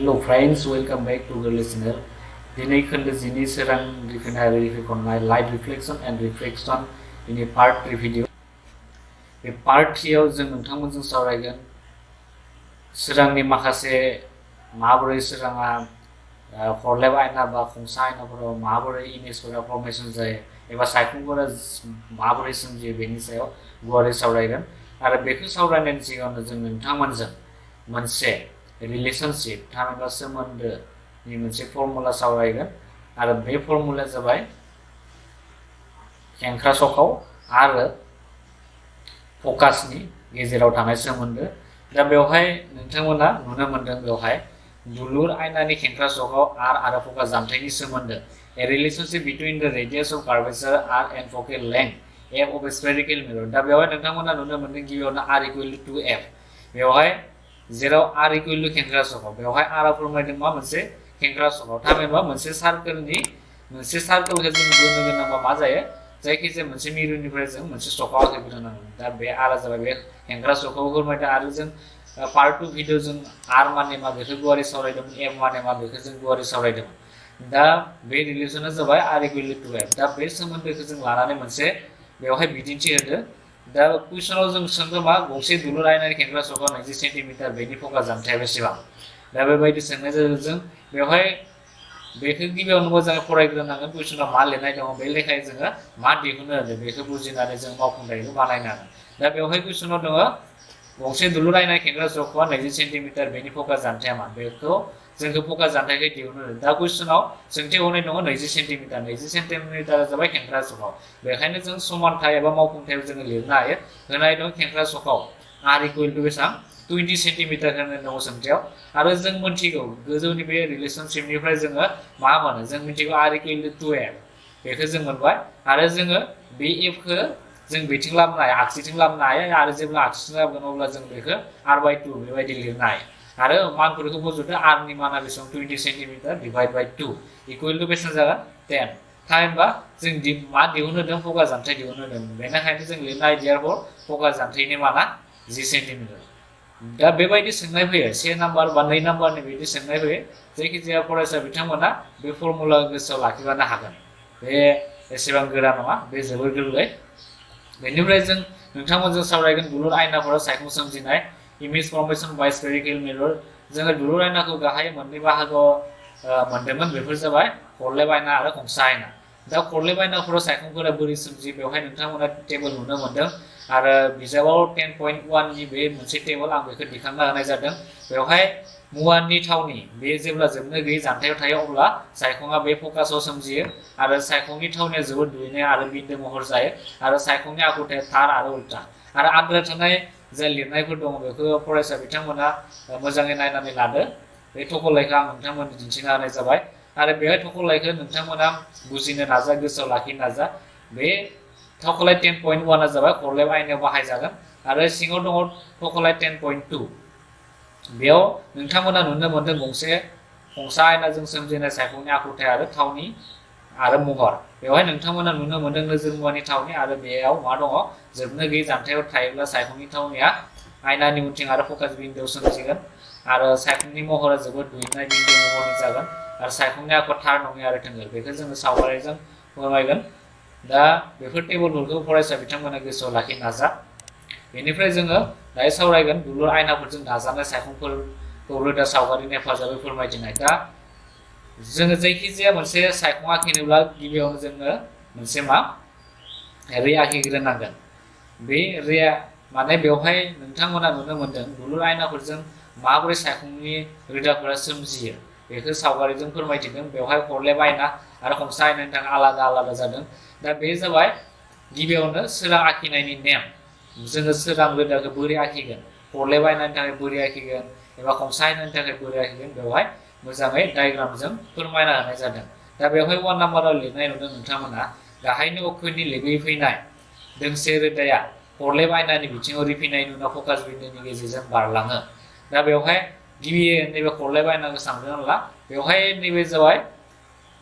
Hello friends, welcome back to the listener. दिनै खोन्दो जिनि सोरां रिफिनाय रिफिखननाय light reflection and refraction ini part 3 video बे part 3 आव जों नोंथांमोनजों सावरायगोन सोरांनि माखासे माबोरै सोराङा हरलेब आयना बा खंसा आयनाफोराव माबोरै इमेजफोरा फर्मेशन जायो एबा सायखंफोरा माबोरै सोमजियो बेनि सायाव गुवारै सावरायगोन आरो बेखौ सावरायनायनि सिगाङावनो जों नोंथांमोनजों मोनसे रिलेशनशिप थामहिनबा सोमोन्दोनि मोनसे फर्मुला सावरायगोन आरो बे फर्मुलाया जाबाय खेंख्रा सखाव आरो फकासनि गेजेराव थानाय सोमोन्दो दा बेवहाय नोंथांमोना नुनो मोनदों बेवहाय दुलुर आयनानि खेंख्रा सखाव आरो फकास जान्थायनि सोमोन्दो a relationship between the radius of curvature r and focal length f of a spherical mirror दा बेवहाय नोंथांमोना नुनो मोनदों गिबियावनो r equal to 2f बेवहाय जेराव r equal to खेंख्रा सखाव बेवहाय r आ फोरमायदों मा मोनसे खेंख्रा सखाव थामहिनबा मोनसे सार्केलखौ जों बोनो गोनांबा मा जायो जायखिजाया मोनसे मिरुनिफ्राय जों मोनसे सखाव आखिबोनो नांगोन दा बे r आ जाबाय बे खेंख्रा सखाव फोरमायदों आरो जों पार्ट 2 भिडिअ जों r माने मा बेखौ गुवारै सावरायदोंमोन f माने मा बेखौ जों गुवारै सावरायदोंमोन दा बे रिलेशना जाबाय r equal to 2f दा बे सोमोन्दोखौ जों लानानै मोनसे बेवहाय बिदिन्थि होदो दा कुइसनाव जों सोंदों मा गंसे दुलुर आयनानि खेंख्रा सखाव 90 सेन्टिमिटार बेनि फकास जान्थाया बेसेबां दा बेबायदि सोंनाय जादों जों बेवहाय बेखौ गिबियावनो मोजाङै फरायग्रोनांगोन कुइसनाव मा लिरनाय दङ बे लेखायै जोङो मा दिहुननो होदों बेखौ बुजिनानै जों मावफुंथायखौ बानायनो हागोन दा बेवहाय कुइसनाव दङ गंसे दुलुर आयनानि खेंख्रा सखावआ 90 सेन्टिमिटार बेनि फकास जान्थाया मा बेखौ जोंखौ फकास जान्थायखौ दिहुननो होदों दा कुइसनाव सोंथि हरनाय दङ 90 सेन्टिमिटार जाबाय खेंख्रा सखाव बेखायनो जों समानथाय एबा मावफुंथायाव जोङो लिरनो हायो होनाय दं खेंख्रा सखाव r equal to बेसेबां 20 सेन्टिमिटार होनाय दङ सोंथियाव आरो जों मिथिगौ गोजौनि बे रिलेशनशिपनिफ्राय जोङो मा मोनो जों मिथिगौ r equal to 2f बेखौ जों मोनबाय आरो जोङो बे f खौ जों बिथिं लाबोनो हायो आगसिथिं लाबोनो हायो आरो जेब्ला आगसिथिं लाबोगोन अब्ला जों बेखौ r/2 बेबायदि लिरनो हायो आरो मानफोरखौ बज'दो r नि माना बेसेबां 20 centimetre divide by 2 equal to बेसेबां जागोन 10 थामहिनबा जों मा दिहुनहोदों फकास जान्थाय दिहुनहोदों बेनिखायनो जों लिरनो हायो देयरफर फकास जान्थायनि माना 10 सेन्टिमिटार दा बेबायदि सोंनाय फैयो 1 नाम्बार बा 2 नाम्बारनि बिदि सोंनाय फैयो जायखिजाया फरायसा बिथांमोना बे फर्मुला गोसोआव लाखिबानो हागोन बे एसेबां गोरा नङा बे जोबोर गोरलै बेनिफ्राय जों नोंथांमोनजों सावरायगोन दुलुर आयनाफोराव सायखं सोमजिनाय इमेज फर्मेशन बाय स्फेरिकल मिरर जोङो दुलुर आयनाखौ गाहाय मोननै बाहागोआव मोनदोंमोन बेफोर जाबाय खरलेब आयना आरो खंसा आयना दा खरलेब आयनाफोराव सायखंफोरा बोरै सोमजियो बेवहाय नोंथांमोना टेबल नुनो मोनदों आरो बिजाबाव 10.1 नि बे मोनसे टेबल आं बेखौ दिखांना होनाय जादों बेवहाय मुवानि थावनि बे जेब्ला जोबनो गैयै जानथायाव थायो अब्ला सायखंआ बे फकासाव सोमजियो आरो सायखंनि थावनिया जोबोद दुयनाय आरो बिन्दो महर जायो आरो सायखंनि आखुथाया थार आरो उल्टा आरो आद्रा थानाय जाय लिरनायफोर दङ बेखौ फरायसा बिथांमोना मोजाङै नायनानै लादो बे थख'लायखौ आं नोंथांमोननो दिन्थिना होनाय जाबाय आरो बेहाय थख'लायखौ नोंथांमोना बुजिनो नाजा गोसोआव लाखिनो नाजा बे थख'लाय 10.1 आ जाबाय खरलेब आयनायाव बाहायजागोन आरो सिङाव दङ थख'लाय 10.2 बेयाव नोंथांमोना नुनो मोनदों गंसे खंसा आयनाजों सोमजिनाय सायखंनि आखुथाय आरो थावनि आरो महर बेवहाय नोंथांमोना नुनो मोनदों नोजोर मुवानि थावनि आरो बेयाव मा दङ जोबनो गैयै जानथायाव थायोब्ला सायखंनि थावनिया आयनानि उनथिं आरो फकास बिन्दोआव सोमजिगोन आरो सायखंनि महरा जोबोद दुयनाय बिन्दो महरनि जागोन आरो सायखंनि आखुआ थार नङि आरो थोंगोर बेखौ जोङो सावगारिजों फोरमायगोन दा बेफोर टेबलफोरखौ फरायसा बिथांमोना गोसोआव लाखिनो नाजा बेनिफ्राय जोङो दायो सावरायगोन दुलुर आयनाफोरजों दाजानाय सायखंफोरखौ रोदा सावगारिनि हेफाजाबै फोरमायथिनाय दा जोङो जायखिजाया मोनसे सायखं आखिनोब्ला गिबियावनो जोङो मोनसे मा रे आखिग्रोनांगोन बे रेया माने बेवहाय नोंथांमोना नुनो मोनदों दुलुर आयनाफोरजों माबोरै सायखंनि रोदाफोरा सोमजियो बेखौ सावगारिजों फोरमायथिदों बेवहाय खरलेब आयना आरो खंसा आयनानि थाखाय आलादा आलादा जादों दा बे जाबाय गिबियावनो सोरां आखिनायनि नेम जोङो सोरां रोदाखौ बोरै आखिगोन खरलेब आयनानि थाखाय बोरै आखिगोन एबा खंसा आयनानि थाखाय बोरै आखिगोन बेवहाय मोजाङै डायग्रामजों फोरमायना होनाय जादों दा बेवहाय 1 नाम्बाराव लिरनाय नुदों नोंथांमोना गाहायनि अक्षनि लोगोयै फैनाय दोंसे रोदाया खरलेब आयनानि बिथिङाव रिफिनायनि उनाव फकास बिन्दोनि गेजेरजों बारलाङो दा बेवहाय गिबि नैबे खरलेब आयनाखौ सानदों ला बेवहाय नैबे जाबाय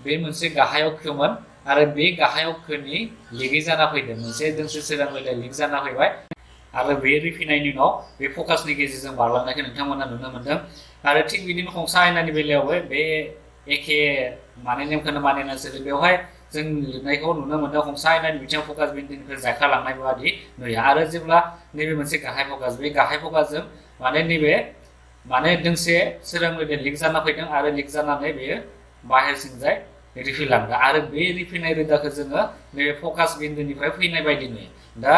बे मोनसे गाहाय अक्षमोन आरो बे गाहाय अक्षनि लिगै जाना फैदों मोनसे दोंसे सोरां रोदाया लिग जाना फैबाय आरो बे रिफिनायनि उनाव बे फकासनि गेजेरजों बारलांनायखौ नोंथांमोना नुनो मोनदों आरो थिग बिदिनो खंसा आयनानि बेलायावबो बे एखे माने नेमखौनो मानिना सोलियो बेवहाय जों लिरनायखौ नुनो मोनदों खंसा आयनानि बिथिङाव फकास बिन्दोनिफ्राय जायखालांनाय बादि नुयो आरो जेब्ला नैबे मोनसे गाहाय फकास बे गाहाय फकासजों माने नैबे माने दोंसे सोरां रोदाया लिक जाना फैदों आरो लिक जानानै बेयो बाहेरसिंजाय रिफिलांदों आरो बे रिफिनाय रोदाखौ जोङो नैबे फकास बिन्दोनिफ्राय फैनाय बायदि नुयो दा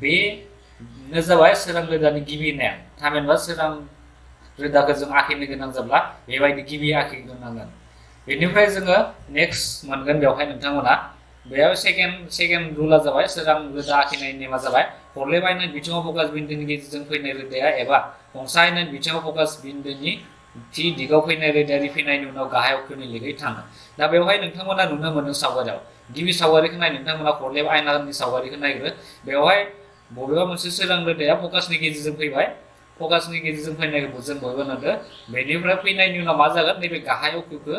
बेनो जाबाय सोरां रोदानि गिबि नेम थामहिनबा सोरां रोदाखौ जों आखिनो गोनां जाब्ला बेबायदि गिबि आखिग्रोनांगोन बेनिफ्राय जोङो नेक्स्ट मोनगोन बेवहाय नोंथांमोना बेयाव सेकेन्ड रुला जाबाय सोरां रोदा आखिनायनि नेमा जाबाय खरलेबायनाय बिथिङाव फकास बिन्दोनि गेजेरजों फैनाय रोदाया एबा खंसायनाय बिथिङाव फकास बिन्दोनि थि दिगाव फैनाय रोदाया रिफिनायनि उनाव गाहाय अक्षनि लिगै थाङो दा बेवहाय नोंथांमोना नुनो मोनो सावगारियाव गिबि सावगारिखौ नाय नोंथांमोना खरलेब आयनानि सावगारिखौ नायग्रो बेवहाय बबेबा मोनसे सोरां रोदाया फकासनि गेजेरजों फैबाय फकासनि गेजेरजों फैनायखौ जों बयबो नुदों बेनिफ्राय फैनायनि उनाव मा जागोन नैबे गाहाय अक्षखौ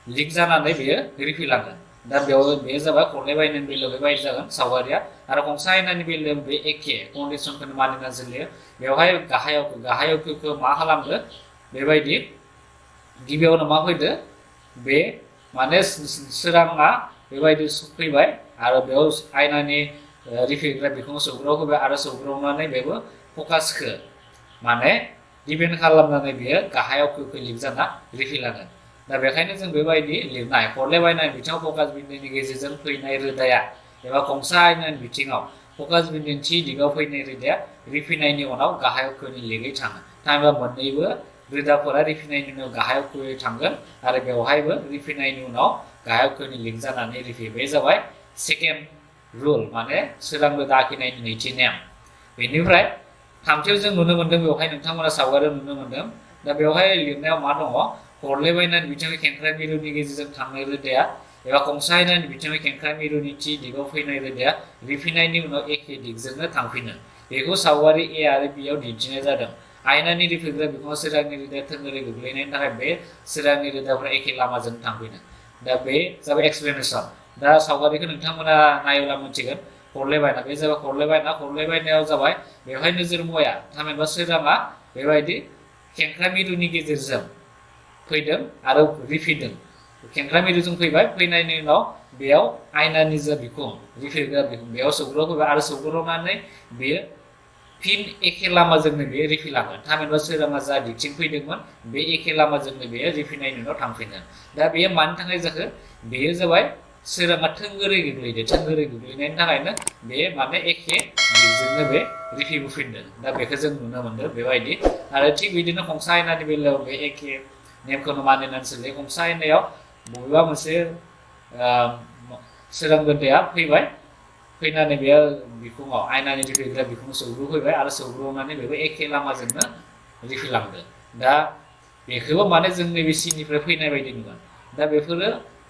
लिक जानानै बेयो रिफिलांगोन दा बेयाव बे जाबाय खरलेबायनायनि बेलायाव बेबायदि जागोन सावगारिया आरो खंसा आयनानि बेलायाव बे एखे कन्डिसनखौनो मानिना सोलियो बेवहाय गाहाय अक्षखौ मा खालामदो बेबायदि गिबियावनो मा फैदो बे माने सोराङा बेबायदि फैबाय आरो बेयाव आयनानि रिफिग्रा बिखुङाव सौग्राव होबाय आरो सौग्रावनानै बेबो फकासखौ माने डिपेन्ड खालामनानै बेयो गाहाय अक्षखौ लिक जाना रिफिलाङो दा बेखायनो जों बेबायदि लिरनाय खरलेबायनाय बिथिङाव फकास बिन्दोनि गेजेरजों फैनाय रोदाया एबा खंसा आयनानि बिथिङाव फकास बिन्दोनि थि दिगाव फैनाय रोदाया रिफिनायनि उनाव गाहाय अक्षनि लिगै थाङो थामहिनबा मोननैबो रोदाफोरा रिफिनायनि उनाव गाहाय अक्षयै थांगोन आरो बेवहायबो रिफिनायनि उनाव गाहाय अक्षनि लिक जानानै रिफियो बे जाबाय सेकेन्ड रुल माने सोरां रोदा आखिनायनि नैथि नेम बेनिफ्राय थामथियाव जों नुनो मोनदों बेवहाय नोंथांमोना सावगारियाव नुनो मोनदों दा बेवहाय लिरनायाव मा दङ खरलेबायनायनि बिथिङाव खेंख्रा मिरुनि गेजेरजों थांनाय रोदाया एबा खंसा आयनानि बिथिङाव खेंख्रा मिरुनि थि दिगाव फैनाय रोदाया रिफिनायनि उनाव एखे दिगजोंनो थांफिनो बेखौ सावगारि ए आरो बि आव दिन्थिनाय जादों आयनानि रिफिग्रा बिखुङाव सोरांनि रोदाया थोंगोरै गोग्लैनायनि थाखाय बे सोरांनि रोदाफोरा एखे लामाजों थांफिनो दा बे जाबाय एक्सप्लेनेसन दा सावगारिखौ नोंथांमोना नायोब्ला मिथिगोन खरलेबायना बे जाबाय खरलेबायनायाव जाबाय बेवहाय नोजोर मुवाया थामहिनबा सोराङा बेबायदि खेंख्रा मिरुनि गेजेरजों फैदों आरो रिफिदों खेंख्रा मिरुजों फैबाय फैनायनि उनाव बेयाव आयनानि जा बिखुं रिफिग्रा बिखुं बेयाव सौग्राव फैबाय आरो सौग्रावनानै बेयो फिन एखे लामाजोंनो बेयो रिफिलाङो थामहिनबा सोराङा जा दिगथिं फैदोंमोन बे एखे लामाजोंनो बेयो रिफिनायनि उनाव थांफिनो दा बेयो मानि थाखाय जाखो बेयो जाबाय सोराङा थोंगोरै गोग्लैदो थोंगोरै गोग्लैनायनि थाखायनो बे माने एखे दिगजोंनो बे रिफिबोफिनदों दा बेखौ जों नुनो मोनदों बेबायदि आरो थिग बिदिनो खंसा आयनानि बेलायाव बे एखे नेमखौनो मानिनानै सोलियो खंसा आयनायाव बबेबा मोनसे सोरां रोदाया फैबाय फैनानै बेयो बिखुङाव आयनानि रिफिग्रा बिखुङाव सौग्रावफैबाय आरो सौग्रावनानै बेबो एखे लामाजोंनो रिफिलांदों दा बेखौबो माने जों नैबे सिनिफ्राय फैनाय बायदि नुगोन दा बेफोरो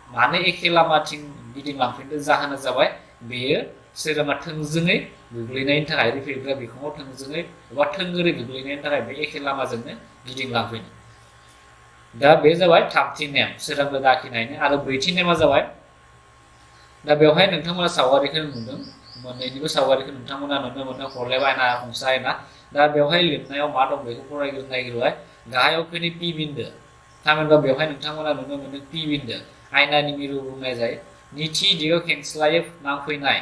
मानो एखे लामाथिं गिदिंलांफिनदों जाहोना जाबाय बेयो सोराङा थोंजोङै गोग्लैनायनि थाखाय रिफिग्रा बिखुङाव थोंजोङै एबा थोंगोरै गोग्लैनायनि थाखाय बे एखे लामाजोंनो गिदिंलांफिनो दा बे जाबाय थामथि नेम सोरां रोदा आखिनायनि आरो ब्रैथि नेमा जाबाय दा बेवहाय नोंथांमोना सावगारिखौ नुदों मोननैनिबो सावगारिखौ नोंथांमोना नुनो मोनो खरलेबायना खंसा आयना दा बेवहाय लिरनायाव मा दं बेखौ नायग्रोबाय गाहाय अक्षनि पि बिन्दो थामहिनबा बेवहाय नोंथांमोना नुनो मोनो पि बिन्दो आयनानि मिरु बुंनाय जायो निथि दिगाव खेंस्लायै नांफैनाय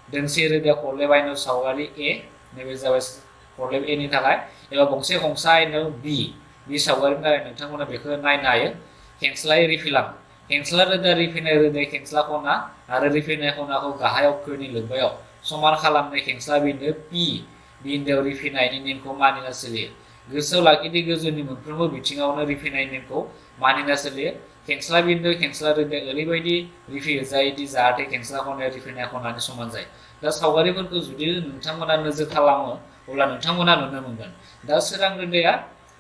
दोंसे रोदा खरलेबायनायाव सावगारि ए नैबे जाबाय खरलेब ए नि थाखाय एबा गंसे खंसा आयनायाव बि सावगारिनि थाखाय नोंथांमोना बेखौ नायनो हायो खेंस्लायै रिफिलाङो खेंस्ला रोदा रिफिनाय रोदाया खेंस्ला खना आरो रिफिनाय खनाखौ गाहाय अक्षनि लोब्बायाव समान खालामनाय खेंस्ला बिन्दो पि बिन्दोआव रिफिनायनि नेमखौ मानिना सोलियो गोसोआव लाखिदि गोजौनि मोनफ्रोमबो बिथिङावनो रिफिनाय नेमखौ मानिना सोलियो खेंस्ला बिन्दो खेंस्ला रोदाया ओरैबायदि रिफियो जायदि जाहाथे खेंस्ला खनाया रिफिनाय खनानि समान जायो दा सावगारिफोरखौ जुदि नोंथांमोना नोजोर खालामो अब्ला नोंथांमोना नुनो मोनगोन दा सोरां रोदाया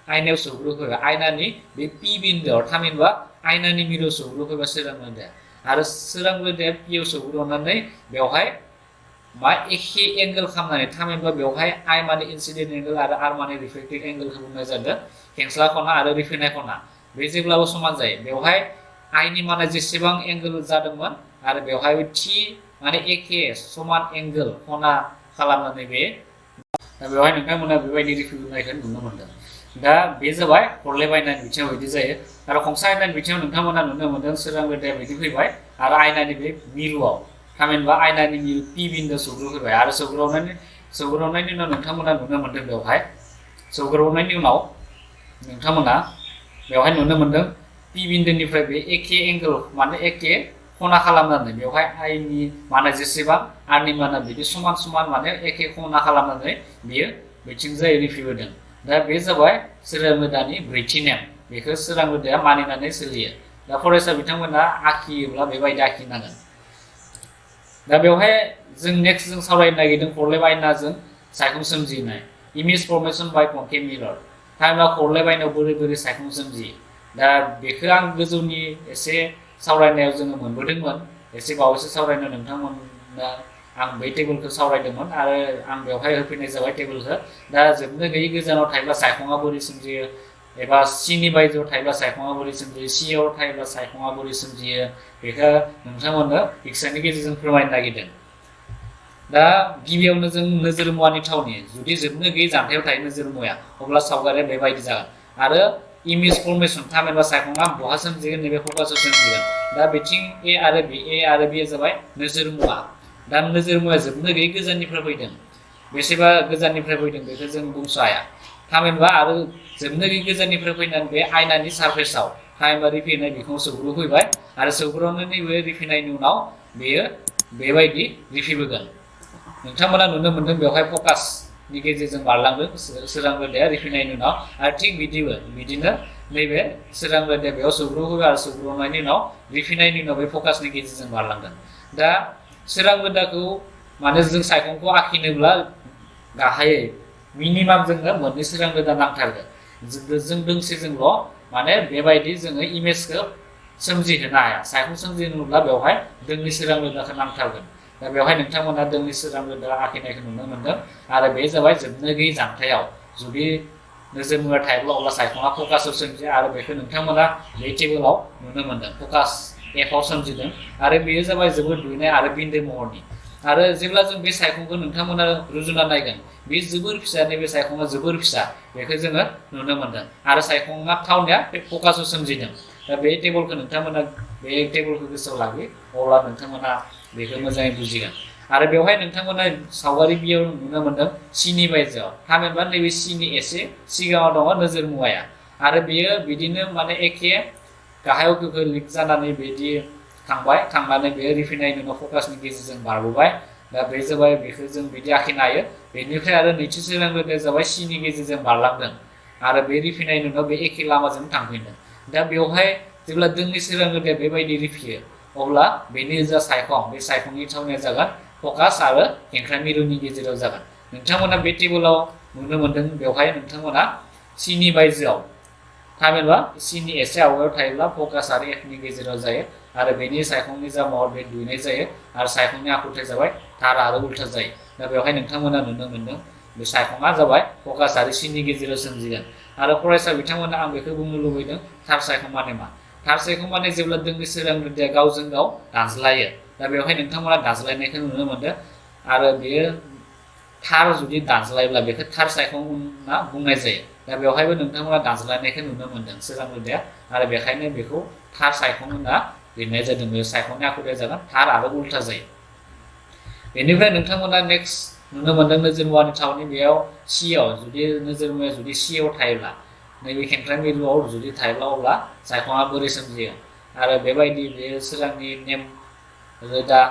आयनायाव सौग्रावफैबाय आयनानि बे पि बिन्दोआव थामहिनबा आयनानि मिरुआव सौग्रावफैबाय सोरां रोदाया आरो सोरां रोदाया पिआव सौग्रावनानै बेवहाय मा एखे एंगोल खालामनानै थामहिनबा बेवहाय आइ माने इन्सिडेन्ट एंगोल आरो आर माने रिफ्लेक्टेड एंगोलखौ बुंनाय जादों खेंस्ला खना आरो रिफिनाय खना बे जेब्लाबो समान जायो बेवहाय आइनि माने जेसेबां एंगोल जादोंमोन आरो बेवहाय थि माने एखे समान एंगोल खना खालामनानै बे दा बेवहाय नोंथांमोना बेबायदि रिफिनायखौ नुनो मोनदों। दा बे जाबाय खरलेबायनायनि बिथिङाव बिदि जायो आरो खंसा आयनानि बिथिङाव नोंथांमोना नुनो मोनदों सोरां रोदाया बिदि फैबाय आरो आयनानि बे मिरुआव थामहिनबा आयनानि मिरु पि बिन्दो सौग्रावफैबाय आरो सौग्रावनायनि उनाव नोंथांमोना नुनो मोनदों बेवहाय सौग्रावनायनि उनाव नोंथांमोना बेवहाय नुनो मोनदों पि बिन्दोनिफ्राय बे एखे एंगल माने एखे खना खालामनानै बेवहाय आइनि माने जेसेबां आरनि माने बिदि समान समान माने एखे खना खालामनानै बियो बिथिंजाय रिफिबोदों। दा बे जाबाय सोरां रोदानि ब्रैथि नेम बेखौ सोरां रोदाया मानिनानै सोलियो। दा फरायसा बिथांमोना आखियोब्ला बेबायदि आखिनांगोन। दा बेवहाय जों नेक्स्ट जों सावरायनो नागिरदों खरलेबायनाजों सायखं सोमजिनाय इमेज फर्मेशन बाय कनकेभ मिरर थामहिनबा खरलेबायनायाव बोरै सायखं सोमजियो। दा बेखौ आं गोजौनि एसे सावरायनायाव जोङो मोनबोदोंमोन एसे बावैसो सावरायनो नोंथांमोना आं बै टेबोलखौ सावरायदोंमोन आरो आं बेवहाय होफैनाय जाबाय टेबोलखौ। दा जोबनो गैयै गोजानाव थायोब्ला सायखङा बोरै सोमजियो एबा सिनि बायजोआव थायोब्ला सायखङा बोरै सोमजियो सियाव थायोब्ला सायखङा बोरै सोमजियो बेखौ नोंथांमोननो पिक्सारनि गेजेरजों फोरमायनो नागिरदों। दा गिबियावनो जों नोजोर मुवानि थावनि जुदि जोबनो गैयै जानथायाव थायो नोजोर मुवाया अब्ला सावगारिया बेबायदि जागोन आरो इमेज फर्मेशन थामहिनबा सायखङा बहा सोमजिगोन नैबे फकासाव सोमजिगोन। दा बिथिं ए आरो बि जाबाय नोजोर मुवा। दा नोजोर मुवाया जोबनो गैयै गोजाननिफ्राय फैदों बेसेबा गोजाननिफ्राय फैदों बेखौ जों बुंस' हाया थामहिनबा आरो जोबनो गैयै गोजाननिफ्राय फैनानै बे आयनानि सारफेसाव थामहिनबा रिफिनाय बिखुङाव सौग्रावफैबाय आरो सौग्रावनानै बे रिफिनायनि उनाव बेयो बेबायदि रिफिबोगोन। नोंथांमोना नुनो मोनदों बेवहाय फकासनि गेजेरजों बारलांदों सोरां रोदाया रिफिनायनि उनाव आरो थिग बिदिनो नैबे सोरां रोदाया बेयाव सौग्रावहोबाय आरो सौग्रावनायनि उनाव रिफिनायनि उनाव बे फकासनि गेजेरजों बारलांदों। दा सोरां रोदाखौ माने जों सायखंखौ आखिनोब्ला गाहायै मिनिमाम जोङो मोननै सोरां रोदा नांथारगोन। जों दोंसेजोंल' माने बेबायदि जोङो इमेजखौ सोमजिहोनो हाया सायखं सोमजिनोब्ला बेवहाय दोंनै सोरां रोदाखौ नांथारगोन। दा बेवहाय नोंथांमोना दोंनै सोरां रोदा आखिनायखौ नुनो मोनदों आरो बे जाबाय जोबनो गैयै जानथायाव जुदि नोजोर मुवा थायोब्ला अब्ला सायखङा फकासाव सोमजियो आरो बेखौ नोंथांमोना बे टेबोलाव नुनो मोनदों फकास एफआव सोमजिदों आरो बेयो जाबाय जोबोद दुयनाय आरो बिन्दो महरनि आरो जेब्ला जों बे सायखंखौ नोंथांमोना रुजुना नायगोन बे जोबोर फिसा नैबे सायखङा जोबोर फिसा बेखौ जोङो नुनो मोनदों आरो सायखङा थावनाया बे फकासाव सोमजिदों। दा बे टेबोलखौ नोंथांमोना बे टेबोलखौ गोसोआव लाबोयो अब्ला नोंथांमोना बेखौ मोजाङै बुजिगोन। आरो बेवहाय नोंथांमोना सावगारि बियाव नुनो मोनदों सिनि बायजोआव थामहिनबा नैबे सिनि एसे सिगाङाव दङ नोजोर मुवाया आरो बेयो बिदिनो माने एखे गाहायाव गोगो लिक जानानै बिदि थांनानै बेयो रिफिनायनि उनाव फकासनि गेजेरजों बारबोबाय। दा बे जाबाय बेखौ जों बिदि आखिनो हायो। बेनिफ्राय आरो नैथि सोरां रोदाया जाबाय सिनि गेजेरजों बारलांदों आरो बे रिफिनायनि उनाव बे एखे लामाजों थांफिनदों। दा बेवहाय जेब्ला दोंनै सोरां रोदाया बेबायदि रिफियो अब्ला बेनि जा सायखं बे सायखंनि थावनाया जागोन फकास आरो हेंख्रा मिरुनि गेजेराव जागोन। नोंथांमोना बे टेबोलाव नुनो मोनदों बेवहाय नोंथांमोना सिनि बायजोआव थामहिनबा सिनि एसे आवगायाव थायोब्ला फकास आरो एफनि गेजेराव जायो आरो बेनि सायखंनि जा महर बे दुयनाय जायो आरो सायखंनि आखुथाय जाबाय थार आरो उल्था जायो। दा बेवहाय नोंथांमोना नुनो मोनदों बे सायखङा जाबाय फकास आरो सिनि गेजेराव सोमजिगोन आरो फरायसा बिथांमोना आं बेखौ बुंनो लुबैदों थार सायखं माने मा? थार सायखं माने जेब्ला दोंनै सोरां रोदाया गावजों गाव दानज्लायो दा बेवहाय नोंथांमोना दानज्लायनायखौ नुनो मोनदों आरो बेयो थार जुदि दानज्लायब्ला बेखौ थार सायखं होनना बुंनाय जायो। दा बेवहायबो नोंथांमोना दानज्लायनायखौ नुनो मोनदों सोरां रोदाया आरो बेखायनो बेखौ थार सायखं होनना लिरनाय जादों। बे सायखंनि आखुथाया जागोन थार आरो उल्था जायो। बेनिफ्राय नोंथांमोना नेक्स्ट नुनो मोनदों नोजोर मुवानि थावनि बेयाव सियाव जुदि नोजोर मुवाया जुदि सियाव थायोब्ला नैबे खेंख्रा मिरुआव जुदि थायोब्ला अब्ला सायखङा बोरै सोमजियो आरो बेबायदि बे सोरांनि नेम रोदा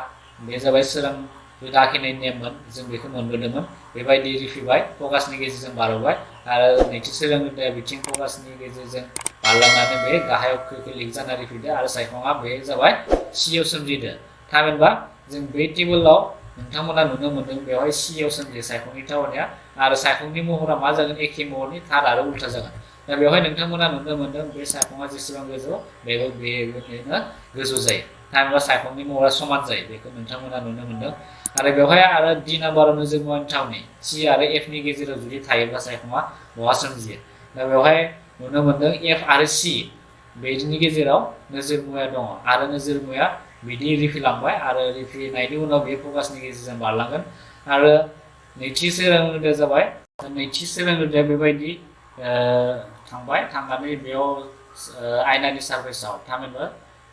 बे जाबाय सोरां रोदा आखिनाय नेममोन जों बेखौ मोनबोदोंमोन। बेबायदि रिफिबाय फकासनि गेजेरजों बारबोबाय आरो नैथि सोरां रोदाया बिथिं फकासनि गेजेरजों बारलांनानै बे गाहायाव लिक जाना रिफिदो आरो सायखङा बे जाबाय सियाव सोमजिदो। थामहिनबा जों बे टेबोलाव नोंथांमोना नुनो मोनदों बेवहाय सियाव सोमजियो सायखंनि थावनाया आरो सायखंनि महरा मा जागोन एखे महरनि थार आरो उल्था जागोन। दा बेवहाय नोंथांमोना नुनो मोनदों बे सायखङा जेसेबां गोजौ बेनो गोजौ जायो थामहिनबा सायखंनि महरा समान जायो बेखौ नोंथांमोना नुनो मोनदों। आरो बेवहाय आरो दि नाम्बाराव नोजोर मुवानि थावनि सि आरो एफनि गेजेराव जुदि थायोब्ला सायखङा बहा सोमजियो। दा बेवहाय नुनो मोनदों एफ आरो सि बेनि गेजेराव नोजोर मुवाया दङ आरो नोजोर मुवाया बिदि रिफिलांबाय आरो रिफिनायनि उनाव बे फकासनि गेजेरजों बारलांगोन आरो नैथि सोरां रोदाया जाबाय नैथि सोरां रोदाया बेबायदि थांबाय थांनानै बेयाव आयनानि सारफेसाव थामहिनबा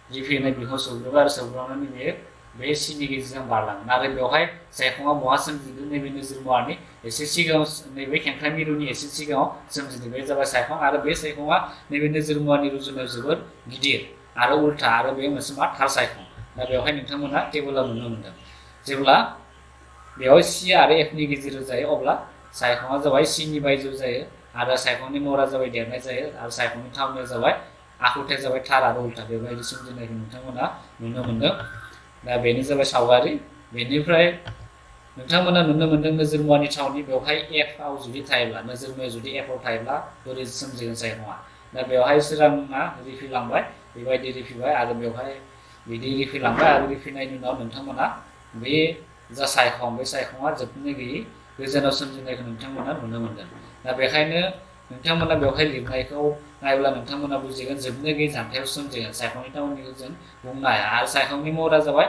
रिफिनाय बिखौ सौग्रोबाय आरो सौग्रावनानै बेयो बे सिनि गेजेरजों बारलाङो आरो बेवहाय सायखङा बहा सोमजिदों नैबे नोजोर मुवानि एसे सिगाङाव नैबे खेंख्रा मिरुनि एसे सिगाङाव सोमजिदों बे जाबाय सायखं आरो बे सायखङा नैबे नोजोर मुवानि रुजुनायाव जोबोद गिदिर आरो उल्था आरो बे मोनसे मा थार सायखं दा बेवहाय नोंथांमोना टेबोलाव नुनो मोनदों जेब्ला बेवहाय सि आरो एफनि गेजेराव जायो अब्ला सायखङा जाबाय सिनि बायजोआव जायो आरो सायखंनि महरा जाबाय देरनाय जायो आरो सायखंनि थावनाया जाबाय आखुथाया जाबाय थार आरो उल्था बेबायदि सोमजिनायखौ नोंथांमोना नुनो मोनदों दा बेनो जाबाय सावगारि बेनिफ्राय नोंथांमोना नुनो मोनदों नोजोर मुवानि थावनि बेवहाय एफआव जुदि थायोब्ला नोजोर मुवाया जुदि एफआव थायोब्ला बोरै सोमजिगोन सायखङा दा बेवहाय सोराङा रिफिलांबाय बेबायदि रिफिबाय आरो बेवहाय बिदि रिफिलांबाय आरो रिफिनायनि उनाव नोंथांमोना बे जा सायखं बे सायखङा जोबनो गैयै गोजानाव सोमजिनायखौ नोंथांमोना नुनो मोनदों दा बेखायनो नोंथांमोना बेवहाय लिरनायखौ नायब्ला नोंथांमोना बुजिगोन जोबनो गैयै जानथायाव सोमजिगोन सायखंनि थावनिखौ जों बुंनो हाया आरो सायखंनि महरा जाबाय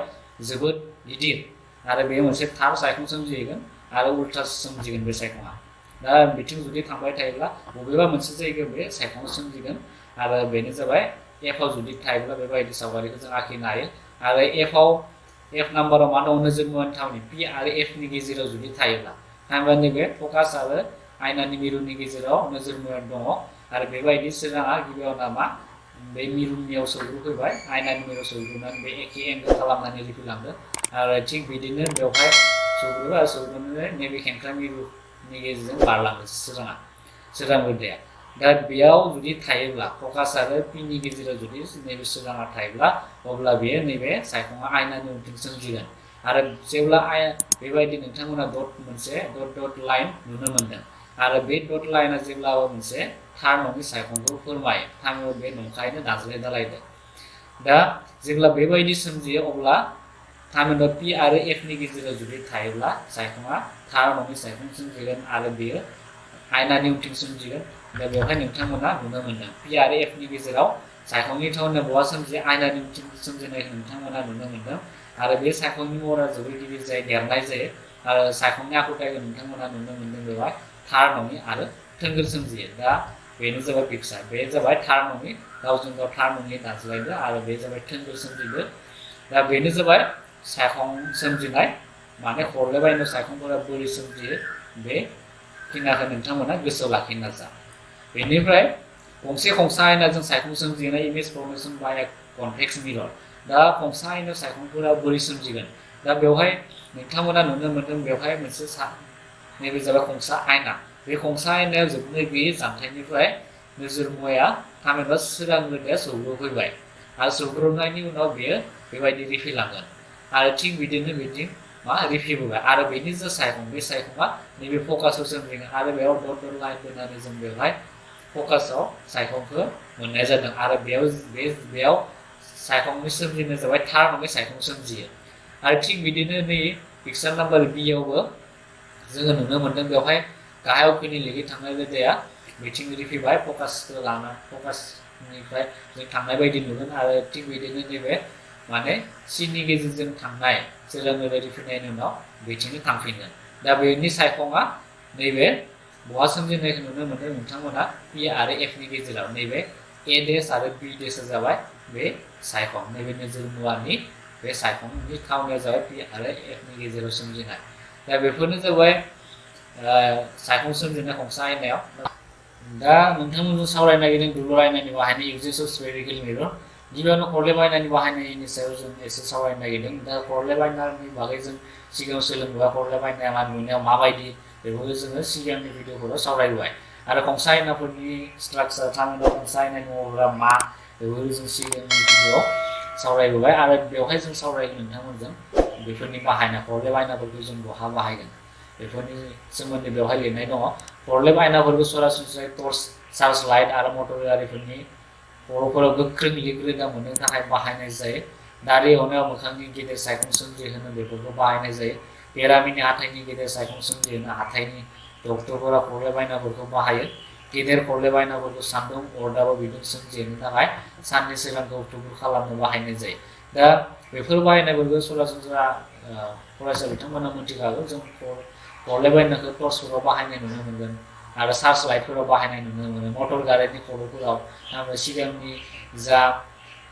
जोबोद गिदिर आरो बे मोनसे थार सायखं सोमजिगोन आरो उल्था सोमजिगोन बे सायखङा दा बिथिं जुदि थांबाय थायोब्ला बबेबा मोनसे जायगायाव बे सायखं सोमजिगोन आरो बेनो जाबाय एफआव जुदि थायोब्ला बेबायदि सावगारिखौ जों आखिनो हायो आरो एफ नाम्बाराव मा दं नोजोर मुवानि थावनि पि आरो एफनि गेजेराव जुदि थायोब्ला थामहिनबा नैबे फकास आरो आयनानि मिरुनि गेजेराव नोजोर मुवा दङ आरो बेबायदि सोराङा गिबियावनो मा बे मिरुनियाव सौग्रुफैबाय आयनानि मिरुआव सौग्रुनानै बे एखे एंगोल खालामनानै रिफिलांदों आरो थिग बिदिनो बेवहाय सौग्रुबाय आरो सौग्रुनानै नैबे खेंख्रा मिरुनि गेजेरजों बारलाङो सोरां रोदाया दा बेयाव जुदि थायोब्ला फकास आरो पिनि गेजेराव जुदि नैबे सोराङा थायोब्ला अब्ला बेयो नैबे सायखङा आयनानि उनथिं सोमजिगोन आरो जेब्ला बेबायदि नोंथांमोना मोनसे डट लाइन नुनो मोनदों आरो बे डट लाइना जेब्लाबो मोनसे थार नङि सायखंखौ फोरमायो थामहिनबा बे नंखायैनो दानस्लाय दालायदों दा जेब्ला बेबायदि सोमजियो अब्ला थामहिनबा पि आरो एफनि गेजेराव जुदि थायोब्ला सायखङा थार नङि सायखं सोमजिगोन आरो बेयो आयनानि उनथिं सोमजिगोन दा बेवहाय नोंथांमोना नुनो मोनदों पि आरो एफनि गेजेराव सायखंनि थावनाया बहा सोमजियो आयनानि उनथिं सोमजिनायखौ नोंथांमोना नुनो मोनदों आरो बे सायखंनि महरा जोबोद गिदिर जायो देरनाय जायो आरो सायखंनि आखुथायखौ नोंथांमोना नुनो मोनदों बेवहाय थार नङि आरो थोंगोर सोमजियो दा बेनो जाबाय पिक्सार बे जाबाय थार नङि गावजों गाव थार नङि दानस्लायदो आरो बे जाबाय थोंगोर सोमजिदो दा बेनो जाबाय सायखं सोमजिनाय माने हरलेबायनो सायखंफोरा बोरै सोमजियो बे खिनिखौ नोंथांमोना गोसोआव लाखिनो नाजा बेनिफ्राय गंसे खंसा आयनाजों सायखं सोमजिनाय इमेज फर्मेशन बाय कनभेक्स मिरर दा खंसा आयनायाव सायखंफोरा बोरै सोमजिगोन दा बेवहाय नोंथांमोना नुनो मोनदों बेवहाय मोनसे नैबे जाबाय खंसा आयना बे खंसा आयनायाव जोबनो गैयै जानथायनिफ्राय नोजोर मुवाया थामहिनबा सोरां रोदाया सौग्रावफैबाय आरो सौग्रावनायनि उनाव बेयो बेबायदि रिफिलांगोन आरो थिग बिदिनो बिदि मा रिफिबोबाय आरो बेनि जा सायखं बे सायखङा नैबे फकासाव सोमजिगोन आरो बेयाव डट लाइन बोनानै जों बेवहाय फकासाव सायखंखौ मोननाय जादों आरो बेयाव सायखंनि सोमजिनाया जाबाय थार नङै सायखं सोमजियो आरो थिग बिदिनो नै पिक्सार नाम्बार बियावबो जोङो नुनो मोनदों बेवहाय गाहायाव क्लिनिकयै थांनाय रोदाया बिथिं रिफिबाय फकासखौ लाना फकासनिफ्राय जों थांनाय बायदि नुगोन आरो थिग बिदिनो नैबे माने सिनि गेजेरजों थांनाय सोरां रोदा रिफिनायनि उनाव बिथिंनो थांफिनगोन दा बेनि सायखङा नैबे बहा सोमजिनायखौ नुनो मोनदों नोंथांमोना पि आरो एफनि गेजेराव नैबे ए डेस आरो बि डेसआ जाबाय बे सायखं नैबे नोजोर मुवानि बे सायखंनि थावनाया जाबाय पि आरो एफनि गेजेराव सोमजिनाय दा बेफोरनो जाबाय सायखं सोमजिनाय खंसा आयनायाव दा नोंथांमोनजों सावरायनो नागिरदों दुलुर आयनानि बाहायनाय इउजेस अफ स्फेरिकेल मिरर गिबियावनो खरलेब आयनानि बाहायनायनि सायाव जों एसे सावरायनो नागिरदों दा खरलेब आयनानि बागै जों सिगाङाव सोलोंबोबाय खरलेब आयनाया नुनायाव माबायदि बेफोरखौ जोङो सिगांनि भिडिअफोराव सावरायबोबाय आरो खंसा आयनाफोरनि स्ट्राक्चार थामहिनबा खंसा आयनानि महरा मा बेफोरखौ जों सिगांनि भिडिअआव सावरायबोबाय आरो बेवहाय जों सावरायगोन नोंथांमोनजों बेफोरनि बाहायनाय खरलेब आयनाफोरखौ जों बहा बाहायगोन बेफोरनि सोमोन्दै बेवहाय लिरनाय दङ खरलेब आयनाफोरखौ सरासनस्रायै टर्च सार्च लाइट आरो मटर गारिफोरनि खर'फोराव गोख्रों लिग रोदा मोननो थाखाय बाहायनाय जायो दारि हनायाव मोखांनि गेदेर सायखं सोमजिहोनो बेफोरखौ बाहायनाय जायो बेरामिनि हाथाइनि गेदेर सायखं सोमजिहोनो हाथाइनि डक्टरफोरा खरलेब आयनाफोरखौ बाहायो गेदेर खरलेब आयनाफोरखौ सान्दुं अरदाबाव बिदुं सोमजिहोनो थाखाय साननि सोरांखौ थुबुर खालामनो बाहायनाय जायो दा बेफोर बाहायनायफोरखौ सरासनस्रा फरायसा बिथांमोना मिथिखागौ जों फरायबायनायखौ टर्चफोराव बाहायनाय नुनो मोनगोन आरो सार्च लाइटफोराव बाहायनाय नुनो मोनो मटर गारिनि खर'फोराव सिगांनि जा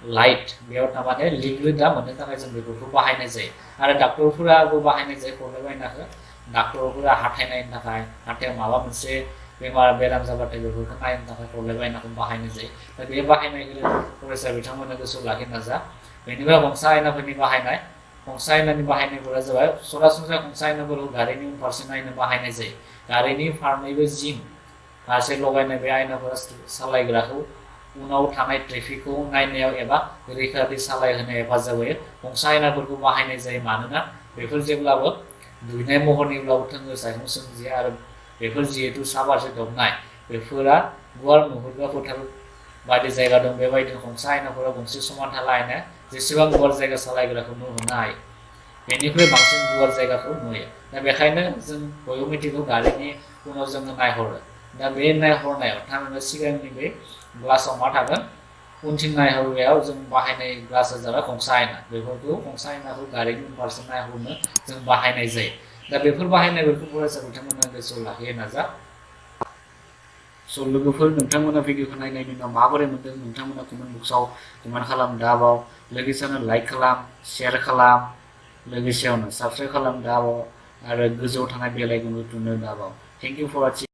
लाइट बेयाव थारमाने लिक रोदा मोननो थाखाय जों बेफोरखौ बाहायनाय जायो आरो डाक्टरफोराबो बाहायनाय जायो फरायबायनायखौ डाक्टरफोरा हाथाय नायनो थाखाय हाथायाव माबा मोनसे बेराम जाबाथाय बेफोरखौ नायनो थाखाय फरायबायनायखौ बाहायनाय जायो दा बे बाहायनायखौ फरायसा बिथांमोना गोसोआव लाखिनो नाजा बेनिफ्राय गंसा आयनाफोरनि बाहायनाय गंसा आयनानि बाहायनायफोरा जाबाय सरासनस्रा गंसा आयनाफोरखौ गारिनि उनफारसे नायनो बाहायनाय जायो गारिनि फारनैबो जिं फारसे लगायनाय बे आयनाफोरा सालायग्राखौ उनाव थानाय ट्रेफिकखौ नायनायाव एबा रैखाथि सालायहोनायाव हेफाजाब होयो गंसा आयनाफोरखौ बाहायनाय जायो मानोना बेफोर जेब्लाबो दुइनाय महरनिब्लाबो थोंगोर साइखं सोमजियो आरो बेफोर जिहेतु सा फारसे दबनाय बेफोरा गुवार नुहुरग्रा फोथार बायदि जायगा दं बेबायदिनो गंसा आयनाफोरा गंसे समानथाला आयना जेसेबां गुवार जायगा सालायग्राखौ नुहोनो हायो बेनिफ्राय बांसिन गुवार जायगाखौ नुयो दा बेखायनो जों बयबो मिथिगौ गारिनि उनाव जोङो नायहरो दा बे नायहरनायाव थारमाने सिगांनि बे ग्लासाव मा थागोन उनथिं नायहरनायाव जों बाहायनाय ग्लासा जाबाय गंसा आयना बेफोरखौ गंसा आयनाखौ गारिनि उनफारसे नायहरनो जों बाहायनाय जायो दा बेफोर बाहायनायफोरखौ फरायसा बिथांमोना गोसोआव लाखिनो नाजा स' लोगोफोर नोंथांमोना भिडिअखौ नायनायनि उनाव माबोरै मोनदों नोंथांमोना कमेन्ट बक्सआव कमेन्ट खालाम दाबाव लोगोसेनो लाइक खालाम शेयार खालाम लोगोसेयावनो साबस्क्राइब खालाम दाबाव आरो गोजौआव थानाय बेल आइकनखौ थुनो दाबाव थेंक इउ फर वाचिं